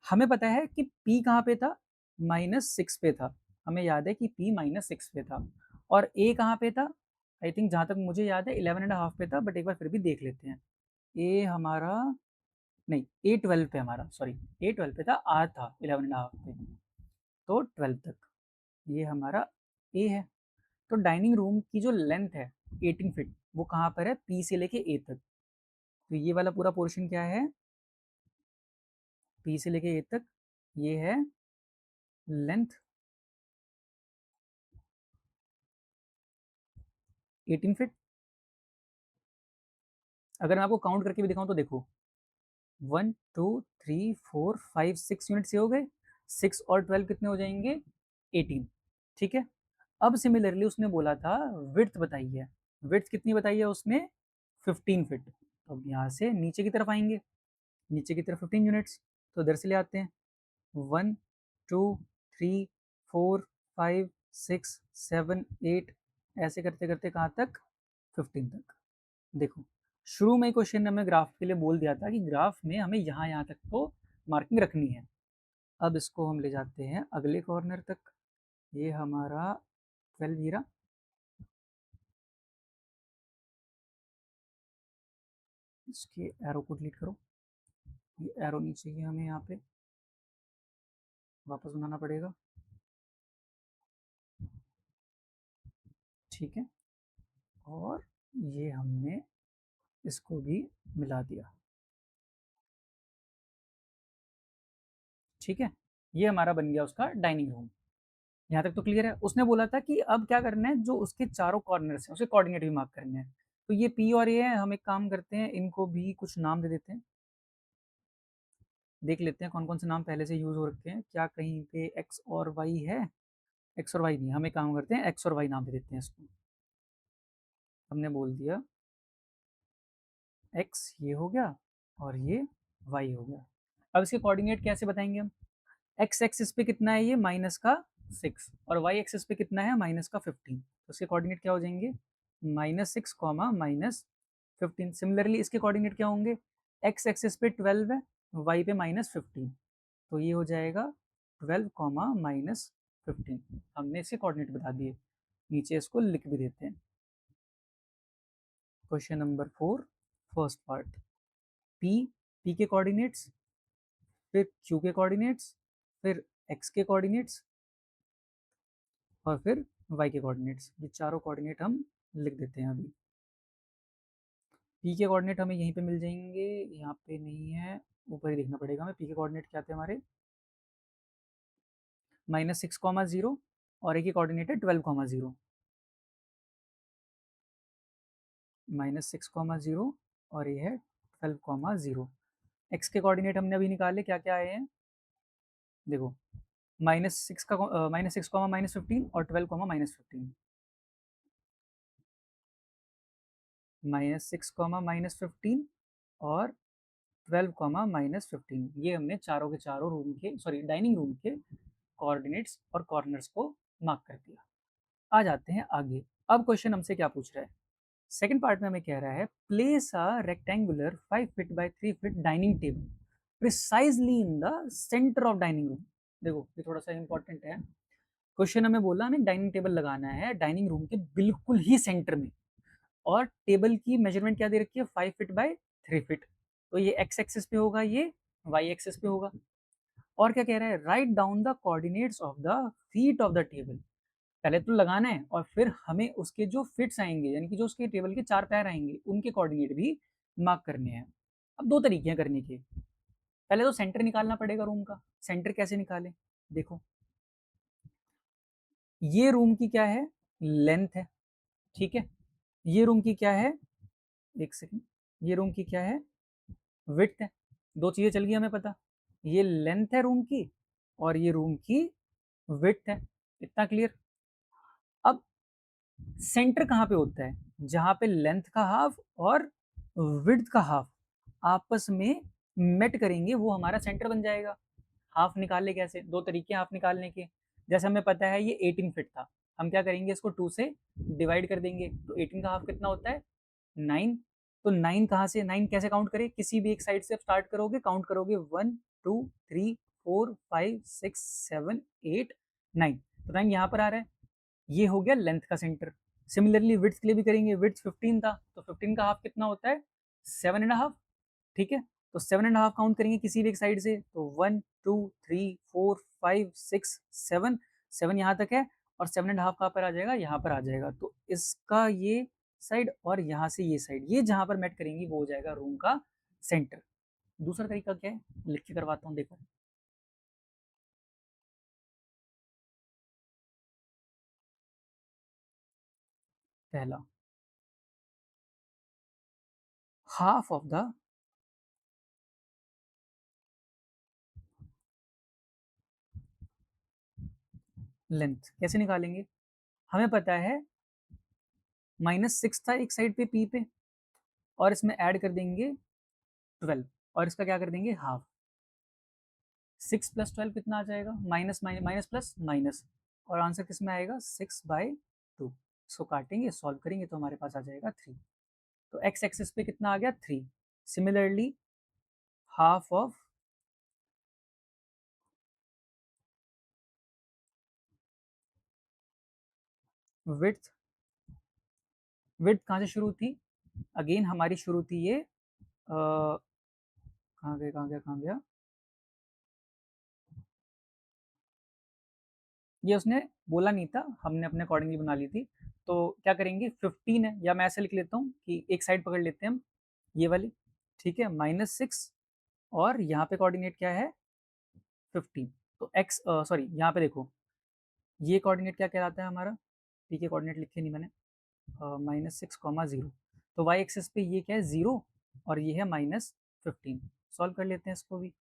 हमें पता है कि P कहाँ पे था, -6 पे था। हमें याद है कि P -6 पे था। और A कहाँ पे था, आई थिंक जहाँ तक मुझे याद है 11.5 पे था, बट एक बार फिर भी देख लेते हैं। A हमारा, नहीं, A12 पे हमारा, सॉरी, A12 पे था, R था 11.5 पे, तो 12 तक ये हमारा A है। तो डाइनिंग रूम की जो लेंथ है 18 फीट, वो कहाँ पर है, P से लेके A तक। तो ये वाला पूरा पोर्शन क्या है, P से लेके A तक, ये है लेंथ 18 फीट। अगर मैं आपको काउंट करके भी दिखाऊं तो देखो, 1 2 3 4 5 6 यूनिट से हो गए, 6 और 12 कितने हो जाएंगे, 18। ठीक है। अब सिमिलरली उसने बोला था विड्थ बताइए, विड्थ कितनी बताई है उसने, 15 फीट। तो अब यहाँ से नीचे की तरफ आएंगे, नीचे की तरफ 15 यूनिट्स, तो इधर से ले आते हैं, 1 2 3 4 5 6 7 8, ऐसे करते करते कहाँ तक, 15 तक। देखो, शुरू में क्वेश्चन ने हमें ग्राफ के लिए बोल दिया था कि ग्राफ में हमें यहाँ यहाँ तक तो मार्किंग रखनी है। अब इसको हम ले जाते हैं अगले कॉर्नर तक। ये हमारा 12 हीरा, इसके एरो को डिलीट करो, ये एरो नहीं चाहिए हमें, यहाँ पे वापस बनाना पड़ेगा। ठीक है, और ये हमने इसको भी मिला दिया। ठीक है, ये हमारा बन गया उसका डाइनिंग रूम। यहाँ तक तो क्लियर है। उसने बोला था कि अब क्या करना है, जो उसके चारों कॉर्नर्स हैं उसके कोऑर्डिनेट भी मार्क करने हैं। तो ये पी और ए है, हम एक काम करते हैं, इनको भी कुछ नाम दे देते हैं। देख लेते हैं कौन कौन से नाम पहले से यूज हो रखे हैं, क्या कहीं पे एक्स और वाई है। एक्स और वाई नहीं, हम एक काम करते हैं, एक्स और वाई नाम दे देते हैं इसको। हमने बोल दिया एक्स ये हो गया और ये वाई हो गया। अब इसके कोऑर्डिनेट कैसे बताएंगे हम, एक्स एक्सिस पे कितना है ये, -6, और वाई एक्सिस पे कितना है, -15। तो इसके कोऑर्डिनेट क्या हो जाएंगे, -6, -15। सिमिलरली इसके कोऑर्डिनेट क्या होंगे, एक्स एक्सिस पे 12 है, वाई पे -15, तो ये हो जाएगा 12, -15। हमने इसके कोऑर्डिनेट बता दिए, नीचे इसको लिख भी देते हैं। Question number 4, first part, P, P के कोऑर्डिनेट्स, फिर क्यू के कोऑर्डिनेट्स, फिर एक्स के कोऑर्डिनेट्स, और फिर y के कोऑर्डिनेट्स। ये चारों कोऑर्डिनेट हम लिख देते हैं अभी। p के कोऑर्डिनेट हमें यहीं पे मिल जाएंगे, यहाँ पे नहीं है, ऊपर ही देखना पड़ेगा हमें। p के कोऑर्डिनेट क्या थे हमारे, -6, 0, और a के कोऑर्डिनेट है 12, 0। -6, 0 और ये है 12, 0। x के कोऑर्डिनेट हमने अभी निकाले, क्या क्या आए हैं, देखो, -6 का -6, -15 और 12, -15। -6, -15 और 12, -15, ये हमने चारों के चारों रूम के, सॉरी, डाइनिंग रूम के कोऑर्डिनेट्स और कॉर्नर्स को मार्क कर दिया। आ जाते हैं आगे। अब क्वेश्चन हमसे क्या पूछ रहा है, सेकंड पार्ट में हमें कह रहा है place a rectangular 5 feet by 3 feet dining table precisely in the centre of dining room. देखो ये थोड़ा सा इंपॉर्टेंट है। क्वेश्चन हमें बोला हमें डाइनिंग टेबल लगाना है डाइनिंग रूम के बिल्कुल ही सेंटर में, और टेबल की मेजरमेंट क्या दे रखी है, 5 फीट बाय 3 फीट। तो ये एक्स एक्सिस पे होगा, ये वाई एक्सिस पे होगा। और क्या कह रहा है, write down the coordinates of the feet of the table. पहले तो लगाना है और फिर हमें उसके जो फिट्स आएंगे, यानी कि जो उसके टेबल के 4 पैर आएंगे, उनके कोऑर्डिनेट भी मार्क करने हैं। अब 2 तरीके हैं करने के। पहले तो सेंटर निकालना पड़ेगा रूम का। सेंटर कैसे निकालें? देखो, ये रूम की क्या है? लेंथ है, ठीक है? ये रूम की क्या है? एक सेकंड, ये रूम की क्या है? विड्थ है। 2 चीज़ें चल गई हमें पता। ये लेंथ है रूम की और ये रूम की विड्थ है। इतना क्लियर? अब सेंटर कहाँ पे होता है? जहाँ पे लेंथ का हाफ और विड्थ का हाफ आपस में मेट करेंगे, वो हमारा सेंटर बन जाएगा। हाफ निकाले कैसे? 2 तरीके हाफ निकालने के। जैसे हमें पता है ये 18 फीट था, हम क्या करेंगे, इसको 2 से डिवाइड कर देंगे। तो 18 का हाफ कितना होता है? 9। तो 9 कहाँ से, 9 कैसे काउंट करें? किसी भी एक साइड से आप स्टार्ट करोगे, काउंट करोगे 1 2 3 4 5 6 7 8 9। तो 9 यहाँ पर आ रहा है। ये हो गया लेंथ का सेंटर। सिमिलरली विड्थ के लिए भी करेंगे। विड्थ 15 था, तो 15 का हाफ कितना होता है? 7.5। ठीक है, तो 7.5 काउंट करेंगे किसी भी एक साइड से। तो 1 2 3 4 5 6 7, 7 यहाँ तक है और 7.5 कहाँ पर आ जाएगा? यहाँ पर आ जाएगा। तो इसका ये साइड और यहाँ से ये साइड, ये जहाँ पर मेट करेंगी वो हो जाएगा रूम का सेंटर। दूसरा तरीका क्या है, लिख के करवाता हूँ, देखो। पहला, हाफ ऑफ द लेंथ कैसे निकालेंगे? हमें पता है -6 था एक साइड पे पी पे, और इसमें ऐड कर देंगे 12 और इसका क्या कर देंगे? हाफ। 6 प्लस 12 कितना आ जाएगा? माइनस माइनस प्लस माइनस, और आंसर किस में आएगा? 6/2। इसको काटेंगे, सॉल्व करेंगे तो हमारे पास आ जाएगा 3। तो एक्स एक्सिस पे कितना आ गया? 3। Similarly half of width, width कहाँ से शुरू थी? अगेन हमारी शुरू थी ये कहाँ गया कहाँ गया कहाँ गया, ये उसने बोला नहीं था, हमने अपने अकॉर्डिंगली बना ली थी। तो क्या करेंगे, 15 है, या मैं ऐसे लिख लेता हूँ कि एक साइड पकड़ लेते हैं हम, ये वाली। ठीक है, -6 और यहाँ पे कोऑर्डिनेट क्या है? 15। तो एक्स सॉरी, यहाँ पे देखो, ये कोऑर्डिनेट क्या कहलाता है हमारा? पी के कोऑर्डिनेट लिखे नहीं मैंने, -6, 0। तो वाई एक्सिस पे ये क्या है? 0 और ये है -15। सॉल्व कर लेते हैं इसको भी।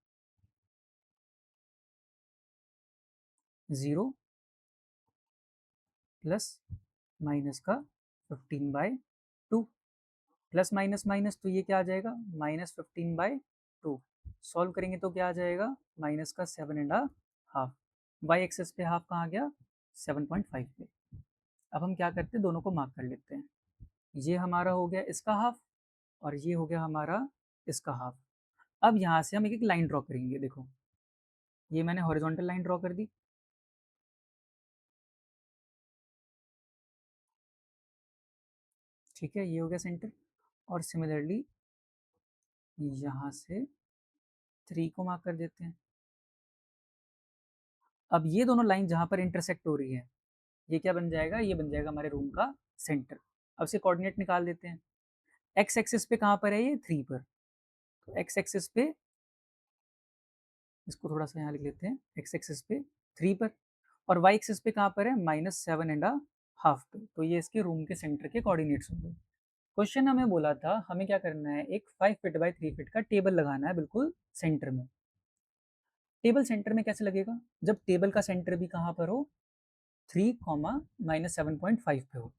0 प्लस माइनस का 15/2, प्लस माइनस माइनस, तो ये क्या आ जाएगा? -15/2। सॉल्व करेंगे तो क्या आ जाएगा? माइनस का 7.5। वाई एक्सेस पे हाफ कहाँ गया? 7.5 पे। अब हम क्या करते हैं, दोनों को मार्क कर लेते हैं। ये हमारा हो गया इसका हाफ और ये हो गया हमारा इसका हाफ। अब यहाँ से हम एक एक लाइन ड्रॉ करेंगे। देखो, ये मैंने हॉरिजॉन्टल लाइन ड्रॉ कर दी। ठीक है, ये हो गया सेंटर। और सिमिलरली यहाँ से 3 को मार्क कर देते हैं। अब ये दोनों लाइन जहाँ पर इंटरसेक्ट हो रही है, ये क्या बन जाएगा? ये बन जाएगा हमारे रूम का सेंटर। अब से कोऑर्डिनेट निकाल देते हैं। एक्स एक्सिस पे कहाँ पर है? ये 3 पर। तो एक्स एक्सिस पे, इसको थोड़ा सा यहाँ लिख लेते हैं, एक्स एक्सिस पे 3 पर, और वाई एक्सिस पे कहाँ पर है? -7.5 पे। तो ये इसके रूम के सेंटर के कोऑर्डिनेट्स होंगे। क्वेश्चन हमें बोला था हमें क्या करना है, एक 5 फीट बाय 3 फीट का टेबल लगाना है बिल्कुल सेंटर में। टेबल सेंटर में कैसे लगेगा? जब टेबल का सेंटर भी कहाँ पर हो? 3, -7.5 पे हो।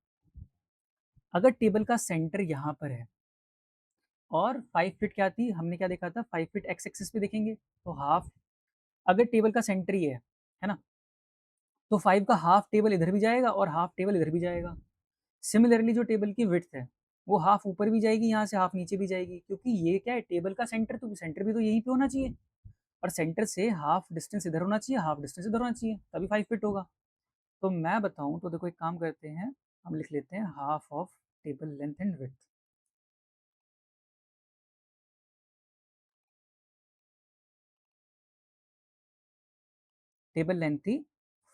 अगर टेबल का सेंटर यहाँ पर है और 5 फीट क्या थी, हमने क्या देखा था? 5 फीट एक्स एक्सिस पे देखेंगे तो हाफ। अगर टेबल का सेंटर ही है ना, तो 5 का हाफ टेबल इधर भी जाएगा और हाफ टेबल इधर भी जाएगा। सिमिलरली जो टेबल की विड्थ है, वो हाफ ऊपर भी जाएगी यहाँ से, हाफ नीचे भी जाएगी, क्योंकि ये क्या है, टेबल का सेंटर, तो सेंटर भी तो यहीं पे होना चाहिए, और सेंटर से हाफ डिस्टेंस इधर होना चाहिए, हाफ डिस्टेंस इधर होना चाहिए, तभी 5 फीट होगा। तो मैं बताऊं तो देखो, एक काम करते हैं, हम लिख लेते हैं half of table length and width. Table length थी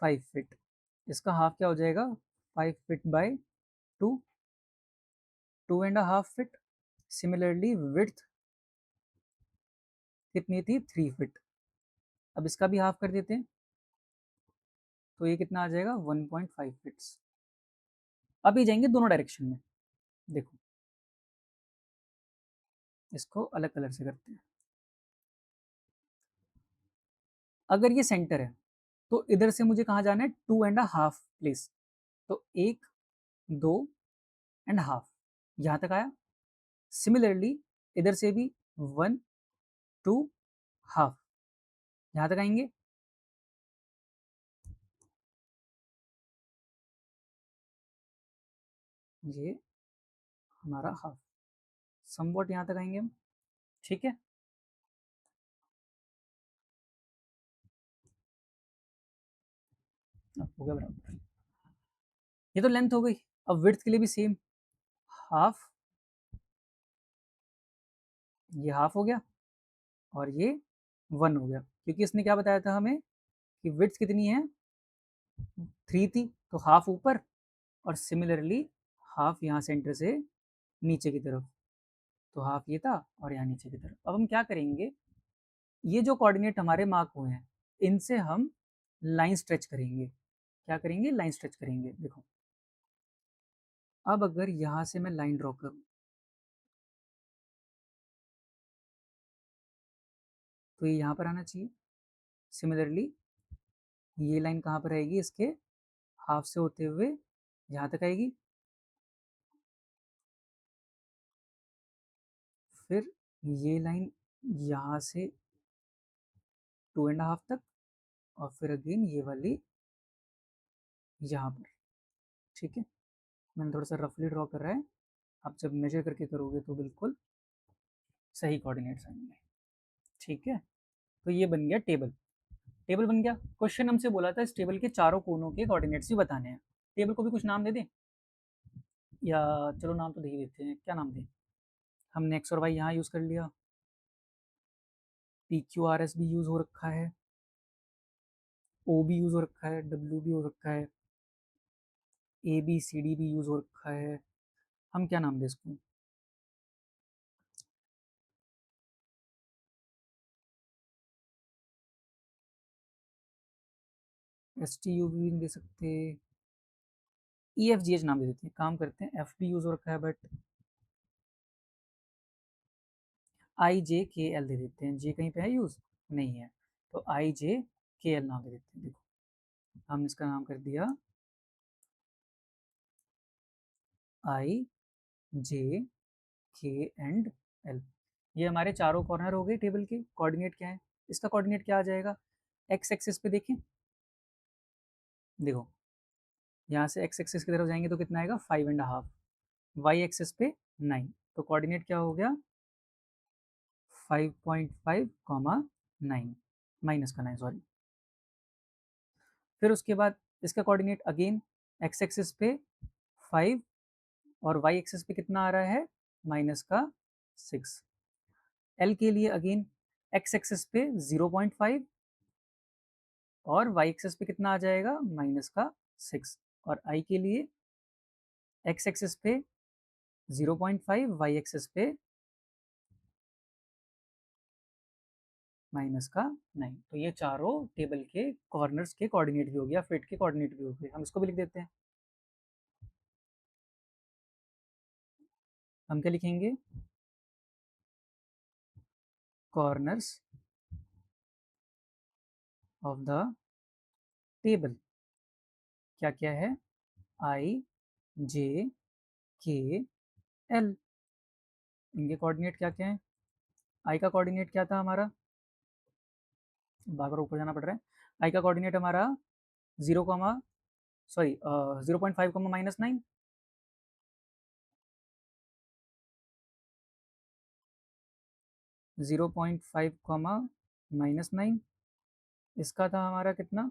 5 फीट, इसका हाफ क्या हो जाएगा 5 feet by 2, 2.5 feet. Similarly width कितनी थी 3 फीट। अब इसका भी हाफ कर देते हैं तो ये कितना आ जाएगा 1.5 फीट्स। अब ये जाएंगे दोनों डायरेक्शन में। देखो इसको अलग कलर से करते हैं। अगर ये सेंटर है तो इधर से मुझे कहाँ जाना है 2.5 प्लेस। तो 1 2 एंड हाफ यहाँ तक आया। सिमिलरली इधर से भी 1 2 हाफ यहाँ तक आएंगे। ये हमारा हाफ समवॉट यहाँ तक आएंगे हम। ठीक है, अब हो गया बराबर। ये तो लेंथ हो गई। अब विड्थ के लिए भी सेम, हाफ, ये हाफ हो गया और ये 1 हो गया, क्योंकि इसने क्या बताया था हमें कि विड्थ कितनी है 3 थी, तो हाफ ऊपर और सिमिलरली हाफ यहाँ सेंटर से नीचे की तरफ। तो हाफ ये था और यहाँ नीचे की तरफ। अब हम क्या करेंगे, ये जो कोऑर्डिनेट हमारे मार्क हुए हैं इनसे हम लाइन स्ट्रेच करेंगे। क्या करेंगे, लाइन स्ट्रेच करेंगे। देखो अब अगर यहाँ से मैं लाइन ड्रॉ करूँ तो ये यहाँ पर आना चाहिए। सिमिलरली ये लाइन कहाँ पर आएगी, इसके हाफ से होते हुए यहाँ तक आएगी। फिर ये लाइन यहाँ से 2.5 तक और फिर अगेन ये वाली यहाँ पर। ठीक है, मैंने थोड़ा सा रफली ड्रॉ कर रहा है। आप जब मेजर करके करोगे तो बिल्कुल सही कोऑर्डिनेट्स आएंगे। ठीक है, तो ये बन गया टेबल। टेबल बन गया। क्वेश्चन हमसे बोला था इस टेबल के चारों कोनों के कोऑर्डिनेट्स भी बताने हैं। टेबल को भी कुछ नाम दे दें, या चलो नाम तो दे ही देते हैं। क्या नाम दें, हमने एक्स और वाई यहाँ यूज़ कर लिया, पी क्यू आर एस भी यूज़ हो रखा है, ओ भी यूज़ हो रखा है, डब्ल्यू भी हो रखा है, ए बी सी डी भी यूज़ हो रखा है। हम क्या नाम दें इसको, एस टी यू भी दे सकते, ई एफ जी एच नाम दे देते हैं। काम करते हैं, एफ भी यूज़ हो रखा है बट आई जे के एल दे देते हैं। जे कहीं पे है यूज़ नहीं है, तो आई जे के एल नाम दे देते हैं। देखो हमने इसका नाम कर दिया आई जे के एंड एल। ये हमारे चारों कॉर्नर हो गए टेबल के। कोऑर्डिनेट क्या है, इसका कोऑर्डिनेट क्या आ जाएगा, एक्स एक्सिस पे देखें। देखो यहाँ से एक्स एक्सिस की तरफ जाएंगे तो कितना आएगा 5.5, वाई एक्सिस पे 9, तो कोऑर्डिनेट क्या हो गया 5.5 कॉमा 9, माइनस का 9 सॉरी। फिर उसके बाद इसका कोऑर्डिनेट अगेन एक्स एक्सिस पे 5 और वाई एक्सिस पे कितना आ रहा है माइनस का 6। एल के लिए अगेन एक्स एक्सिस पे 0.5 और वाई एक्सिस पे कितना आ जाएगा माइनस का 6, और आई के लिए एक्स एक्सिस पे 0.5, वाई एक्सिस पे माइनस का 9। तो ये चारों टेबल के कॉर्नर्स के कोऑर्डिनेट भी हो गया, फिट के कोऑर्डिनेट भी हो गए। हम इसको भी लिख देते हैं। हम क्या लिखेंगे, कॉर्नर्स ऑफ द टेबल क्या क्या है, आई जे के एल। इनके कोऑर्डिनेट क्या क्या है, आई का कोऑर्डिनेट क्या था हमारा, बार बार ऊपर जाना पड़ रहा है। आई का कोऑर्डिनेट हमारा 0 कॉमा सॉरी 0.5 कॉमा -9, 0.5 कॉमा -9। इसका था हमारा कितना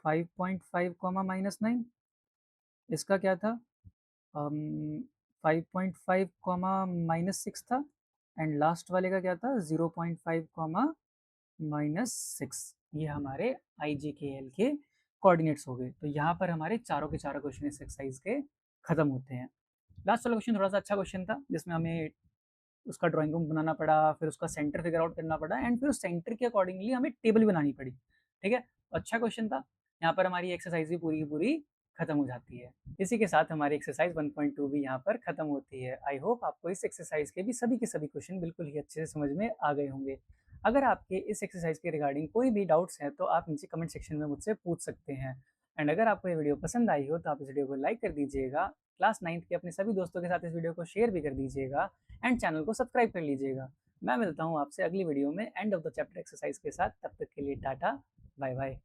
5.5 कॉमा -9। इसका क्या था 5.5 कॉमा -6 था। एंड लास्ट वाले का क्या था 0.5 कॉमा -6। ये हमारे आई जे के एल के कोऑर्डिनेट्स हो गए। तो यहाँ पर हमारे चारों के चारों क्वेश्चन इस एक्सरसाइज के खत्म होते हैं। लास्ट वाला क्वेश्चन थोड़ा-सा अच्छा क्वेश्चन था, जिसमें हमें उसका ड्राइंग रूम बनाना पड़ा, फिर उसका सेंटर फिगर आउट करना पड़ा एंड फिर उस सेंटर के अकॉर्डिंगली हमें टेबल बनानी पड़ी। ठीक है? तो अच्छा क्वेश्चन था। यहाँ पर हमारी एक्सरसाइज भी पूरी की पूरी खत्म हो जाती है। इसी के साथ हमारी एक्सरसाइज 1.2 भी यहाँ पर खत्म होती है। आई होप आपको इस एक्सरसाइज के सभी क्वेश्चन बिल्कुल ही अच्छे से समझ में आ गए होंगे। अगर आपके इस एक्सरसाइज के रिगार्डिंग कोई भी डाउट्स हैं तो आप नीचे कमेंट सेक्शन में मुझसे पूछ सकते हैं। एंड अगर आपको ये वीडियो पसंद आई हो तो आप इस वीडियो को लाइक कर दीजिएगा। क्लास 9th के अपने सभी दोस्तों के साथ इस वीडियो को शेयर भी कर दीजिएगा एंड चैनल को सब्सक्राइब कर लीजिएगा। मैं मिलता हूँ आपसे अगली वीडियो में end of the chapter exercise के साथ। तब तक के लिए टाटा, बाय बाय।